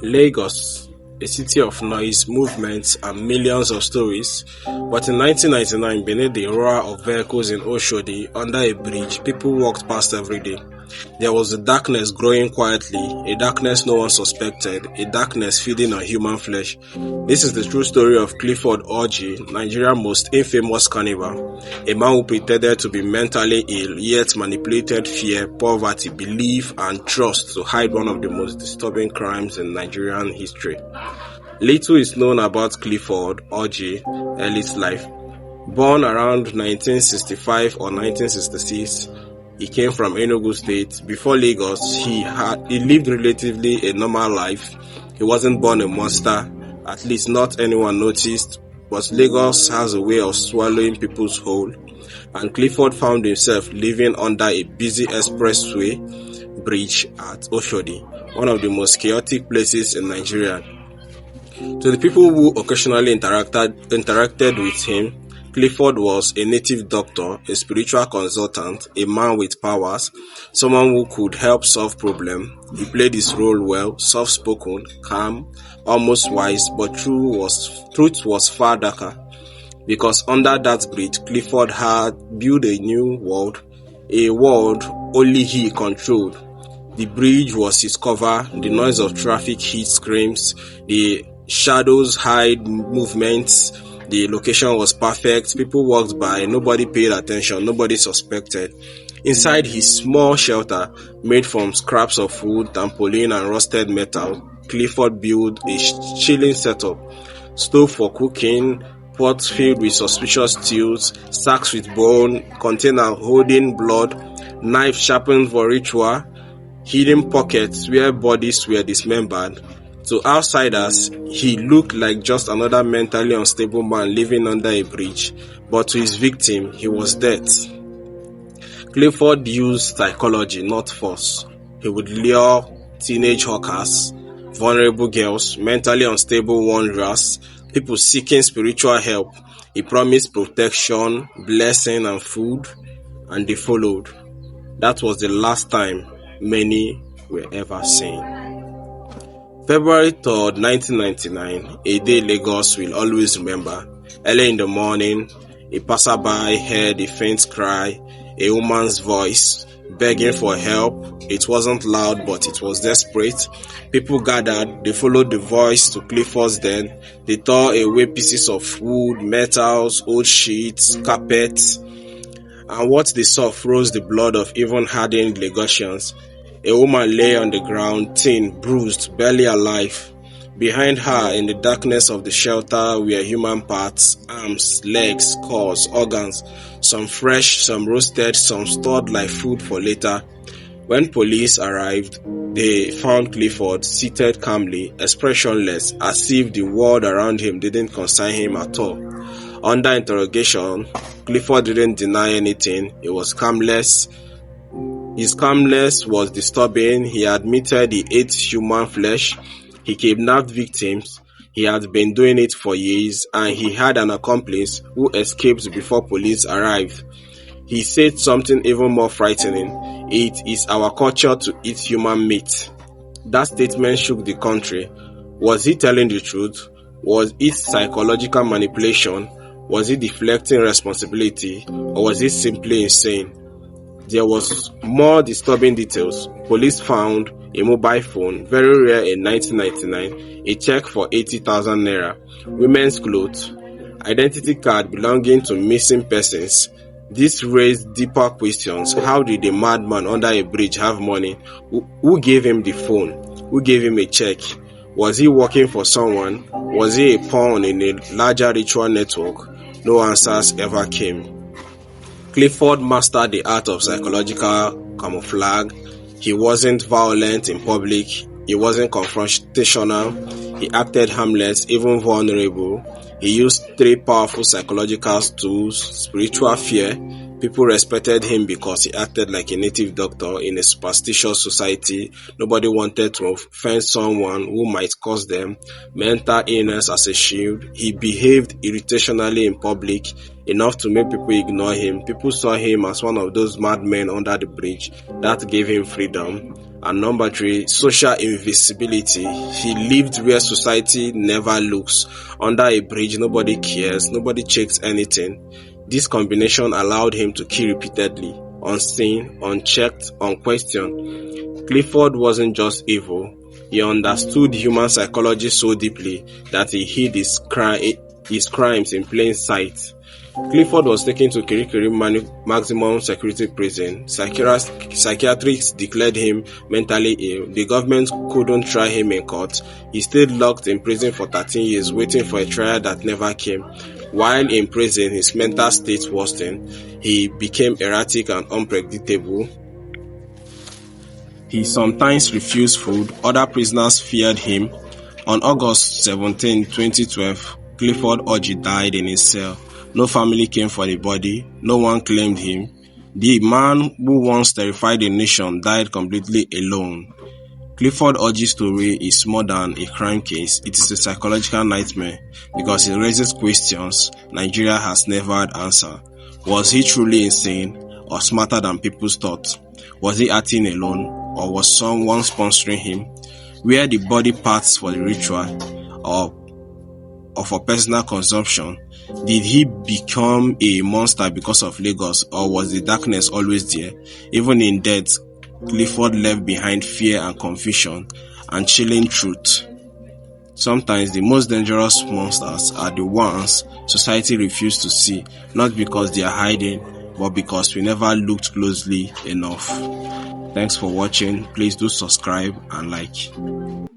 Lagos, a city of noise, movements, and millions of stories. But in 1999, beneath the roar of vehicles in Oshodi, under a bridge, people walked past every day. There was a darkness growing quietly, a darkness no one suspected, a darkness feeding on human flesh. This is the true story of Clifford Orji, Nigeria's most infamous cannibal, a man who pretended to be mentally ill, yet manipulated fear, poverty, belief, and trust to hide one of the most disturbing crimes in Nigerian history. Little is known about Clifford Orji early life. Born around 1965 or 1966, he came from Enugu State. Before Lagos, he lived relatively a normal life. He wasn't born a monster, at least not anyone noticed, but Lagos has a way of swallowing people's whole, and Clifford found himself living under a busy expressway bridge at Oshodi, one of the most chaotic places in Nigeria. To the people who occasionally interacted with him, Clifford was a native doctor, a spiritual consultant, a man with powers, someone who could help solve problems. He played his role well, soft-spoken, calm, almost wise, but truth was far darker. Because under that bridge, Clifford had built a new world, a world only he controlled. The bridge was his cover, the noise of traffic hit screams, the shadows hide movements. The location was perfect, people walked by, nobody paid attention, nobody suspected. Inside his small shelter, made from scraps of wood, tarpaulin and rusted metal, Clifford built a chilling setup. Stove for cooking, pots filled with suspicious stews, sacks with bone, container holding blood, knife sharpened for ritual, hidden pockets where bodies were dismembered. To outsiders, he looked like just another mentally unstable man living under a bridge, but to his victim, he was death. Clifford used psychology, not force. He would lure teenage hawkers, vulnerable girls, mentally unstable wanderers, people seeking spiritual help. He promised protection, blessing, and food, and they followed. That was the last time many were ever seen. February 3rd, 1999, a day Lagos will always remember. Early in the morning, a passerby heard a faint cry, a woman's voice, begging for help. It wasn't loud, but it was desperate. People gathered, they followed the voice to Clifford's den. They tore away pieces of wood, metals, old sheets, carpets, and what they saw froze the blood of even hardened Lagosians. A woman lay on the ground, thin, bruised, barely alive. Behind her, in the darkness of the shelter, were human parts, arms, legs, claws, organs, some fresh, some roasted, some stored like food for later. When police arrived, they found Clifford seated calmly, expressionless, as if the world around him didn't concern him at all. Under interrogation, Clifford didn't deny anything. He was calmless. His calmness was disturbing. He admitted he ate human flesh. He kidnapped victims. He had been doing it for years, and he had an accomplice who escaped before police arrived. He said something even more frightening. It is our culture to eat human meat. That statement shook the country. Was he telling the truth? Was it psychological manipulation? Was he deflecting responsibility? Or was he simply insane? There was more disturbing details. Police found a mobile phone, very rare in 1999, a check for 80,000 naira, women's clothes, identity card belonging to missing persons. This raised deeper questions. How did a madman under a bridge have money? Who gave him the phone? Who gave him a check? Was he working for someone? Was he a pawn in a larger ritual network? No answers ever came. Clifford mastered the art of psychological camouflage. He wasn't violent in public. He wasn't confrontational. He acted harmless, even vulnerable. He used three powerful psychological tools: spiritual fear, People respected him because he acted like a native doctor in a superstitious society. Nobody wanted to offend someone who might cause them mental illness as a shield. He behaved irritationally in public, enough to make people ignore him. People saw him as one of those madmen under the bridge. That gave him freedom. And number 3, social invisibility. He lived where society never looks. Under a bridge, nobody cares, nobody checks anything. This combination allowed him to kill repeatedly, unseen, unchecked, unquestioned. Clifford wasn't just evil. He understood human psychology so deeply that he hid his crimes in plain sight. Clifford was taken to Kirikiri maximum security prison. Psychiatrists declared him mentally ill. The government couldn't try him in court. He stayed locked in prison for 13 years, waiting for a trial that never came. While in prison, his mental state worsened. He became erratic and unpredictable. He sometimes refused food. Other prisoners feared him. On August 17, 2012, Clifford Orji died in his cell. No family came for the body. No one claimed him. The man who once terrified the nation died completely alone. Clifford Orji's story is more than a crime case. It is a psychological nightmare because it raises questions Nigeria has never had answer. Was he truly insane or smarter than people thought? Was he acting alone or was someone sponsoring him? Were the body parts for the ritual or for personal consumption? Did he become a monster because of Lagos, or was the darkness always there? Even in death, Clifford left behind fear and confusion and chilling truth. Sometimes the most dangerous monsters are the ones society refuses to see, not because they are hiding, but because we never looked closely enough. Thanks for watching. Please do subscribe and like.